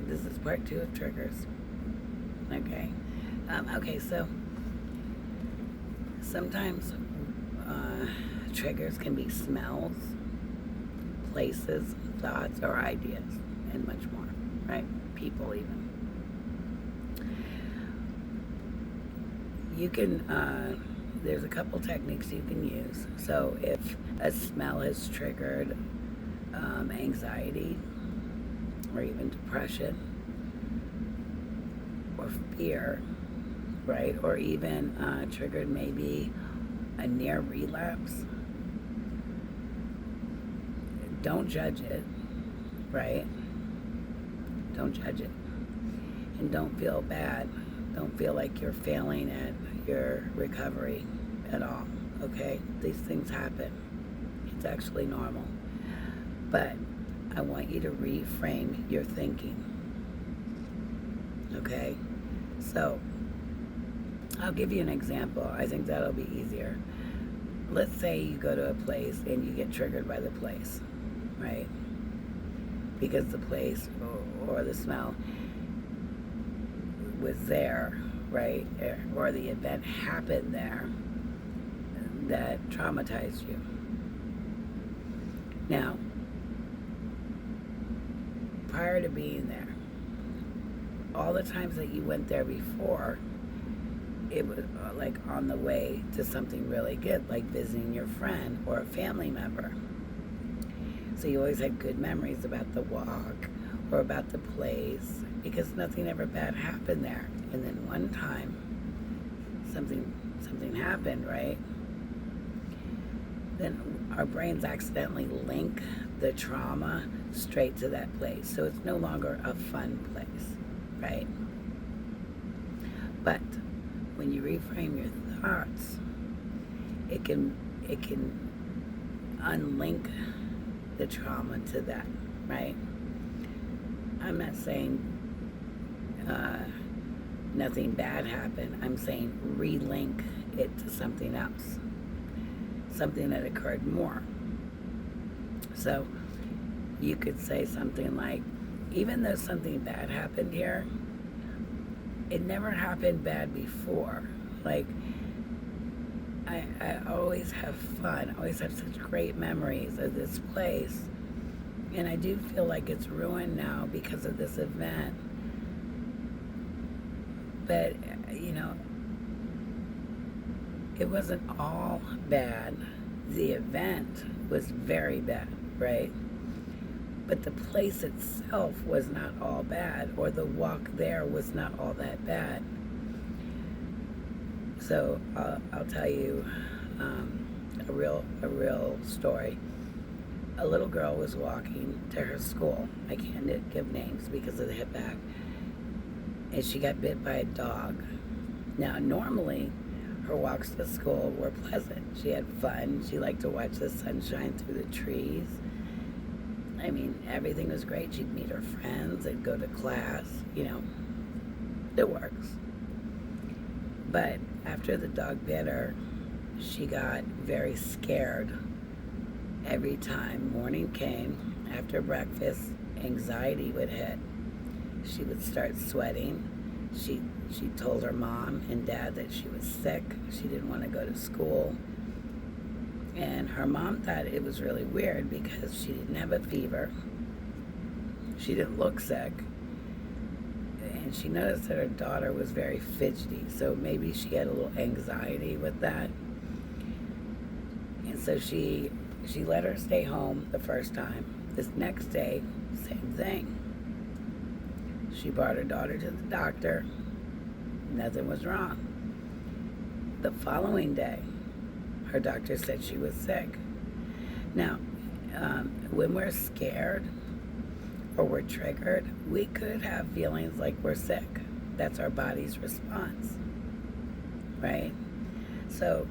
this is part 2 of triggers. Okay. Okay, so sometimes triggers can be smells, places, thoughts, or ideas, and much more, right? People, even. You can, there's a couple techniques you can use. So if a smell has triggered anxiety, or even depression, or fear, right? Or even triggered maybe a near relapse. Don't judge it, right? Don't judge it. And don't feel bad. Don't feel like you're failing at your recovery at all, okay? These things happen. It's actually normal. But I want you to reframe your thinking, okay? So I'll give you an example. I think that'll be easier. Let's say you go to a place and you get triggered by the place, right? Because the place or the smell was there, right? Or the event happened there that traumatized you. Now, prior to being there, all the times that you went there before, it was like on the way to something really good, like visiting your friend or a family member. So you always had good memories about the walk or about the place, because nothing ever bad happened there. And then one time something happened, right? Then our brains accidentally link the trauma straight to that place. So it's no longer a fun place, right? But when you reframe your thoughts, it can unlink the trauma to that, right? I'm not saying nothing bad happened. I'm saying relink it to something else, something that occurred more. So you could say something like, even though something bad happened here, it never happened bad before. Like, I always have fun. I always have such great memories of this place. And I do feel like it's ruined now because of this event. But, it wasn't all bad. The event was very bad, right? But the place itself was not all bad, or the walk there was not all that bad. So I'll tell you a real story. A little girl was walking to her school. I can't give names because of the hip back. And she got bit by a dog. Now, normally, her walks to school were pleasant. She had fun. She liked to watch the sunshine through the trees. I mean, everything was great. She'd meet her friends and go to class. It works. But after the dog bit her, she got very scared. Every time morning came, after breakfast, anxiety would hit. She would start sweating. She told her mom and dad that she was sick. She didn't want to go to school. And her mom thought it was really weird because she didn't have a fever. She didn't look sick. And she noticed that her daughter was very fidgety. So maybe she had a little anxiety with that. And so she let her stay home the first time. This next day, same thing. She brought her daughter to the doctor. Nothing was wrong. The following day, her doctor said she was sick. Now, when we're scared or we're triggered, we could have feelings like we're sick. That's our body's response, right? So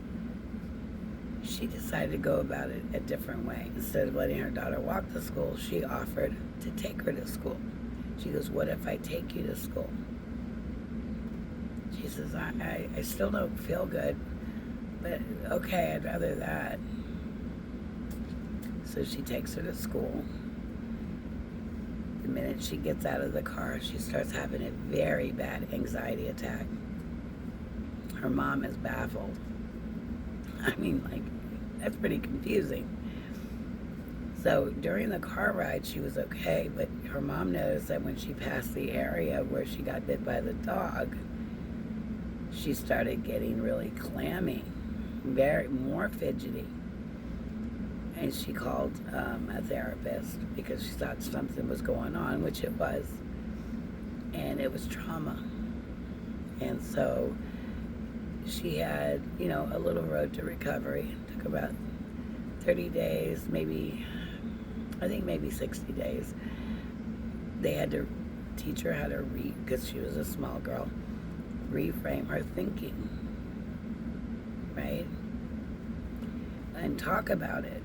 she decided to go about it a different way. Instead of letting her daughter walk to school, she offered to take her to school. She goes, "What if I take you to school?" She says, I still don't feel good, but okay, I'd rather that. So she takes her to school. The minute she gets out of the car, she starts having a very bad anxiety attack. Her mom is baffled. I mean, like, that's pretty confusing. So during the car ride, she was okay, but her mom noticed that when she passed the area where she got bit by the dog, she started getting really clammy, more fidgety. And she called a therapist because she thought something was going on, which it was. And it was trauma. And so she had, a little road to recovery. It took about 30 days, maybe 60 days. They had to teach her how to read, because she was a small girl, reframe her thinking, right? And talk about it.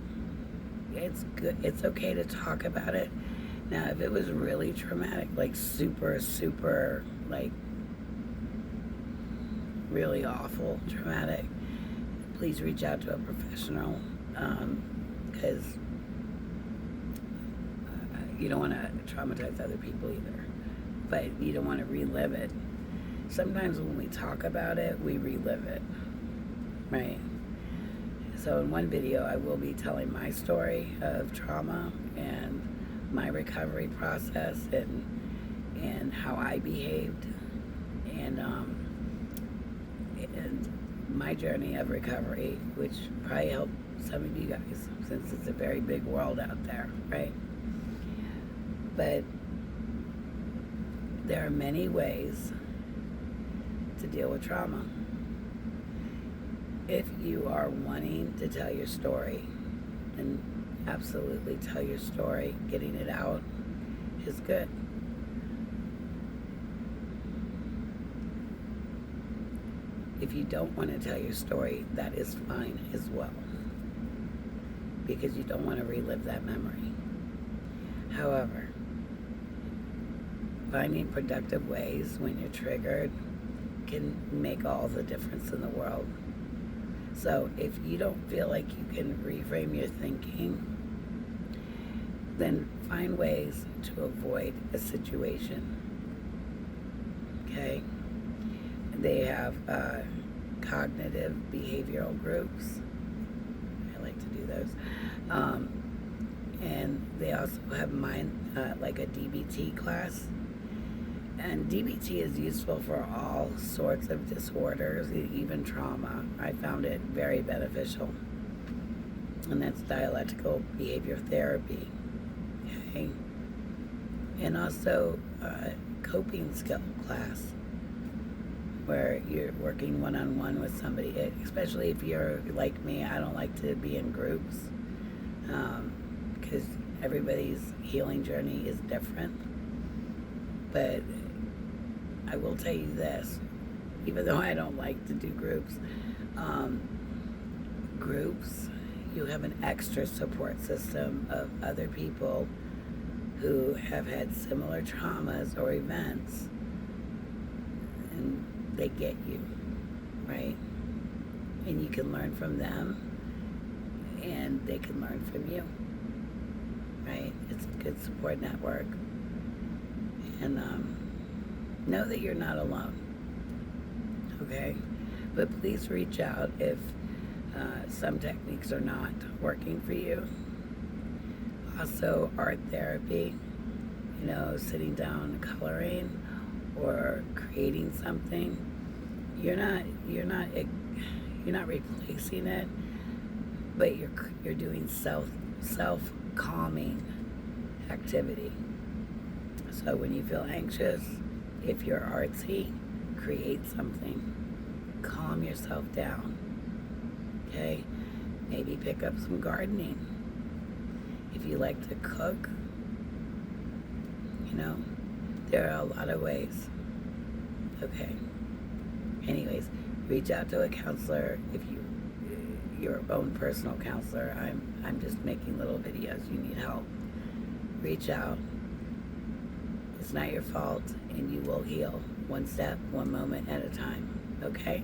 It's good. It's okay to talk about it. Now, if it was really traumatic, like super, super, like really awful traumatic, please reach out to a professional, because you don't want to traumatize other people either, but you don't want to relive it. Sometimes when we talk about it, we relive it, right? So in one video, I will be telling my story of trauma and my recovery process and how I behaved and my journey of recovery, which probably helped some of you guys, since it's a very big world out there, right? But there are many ways to deal with trauma. If you are wanting to tell your story, then absolutely tell your story. Getting it out is good. If you don't want to tell your story, that is fine as well, because you don't want to relive that memory. However, finding productive ways when you're triggered can make all the difference in the world. So if you don't feel like you can reframe your thinking, then find ways to avoid a situation. Okay? They have cognitive behavioral groups. I like to do those. And they also have like a DBT class. And DBT is useful for all sorts of disorders, even trauma. I found it very beneficial. And that's dialectical behavior therapy. Okay? And also coping skill class, where you're working one-on-one with somebody, especially if you're like me. I don't like to be in groups, because everybody's healing journey is different. But I will tell you this, even though I don't like to do groups, you have an extra support system of other people who have had similar traumas or events, and they get you, right? And you can learn from them, and they can learn from you, right? It's a good support network. And know that you're not alone, okay? But please reach out if some techniques are not working for you. Also, art therapy, sitting down, coloring, or creating something. You're not replacing it, but you're doing self-calming activity. So when you feel anxious, if you're artsy, create something. Calm yourself down. Okay? Maybe pick up some gardening. If you like to cook, there are a lot of ways. Okay? Anyways, reach out to a counselor if your own personal counselor. I'm just making little videos. You need help. Reach out. It's not your fault, and you will heal one step, one moment at a time. Okay?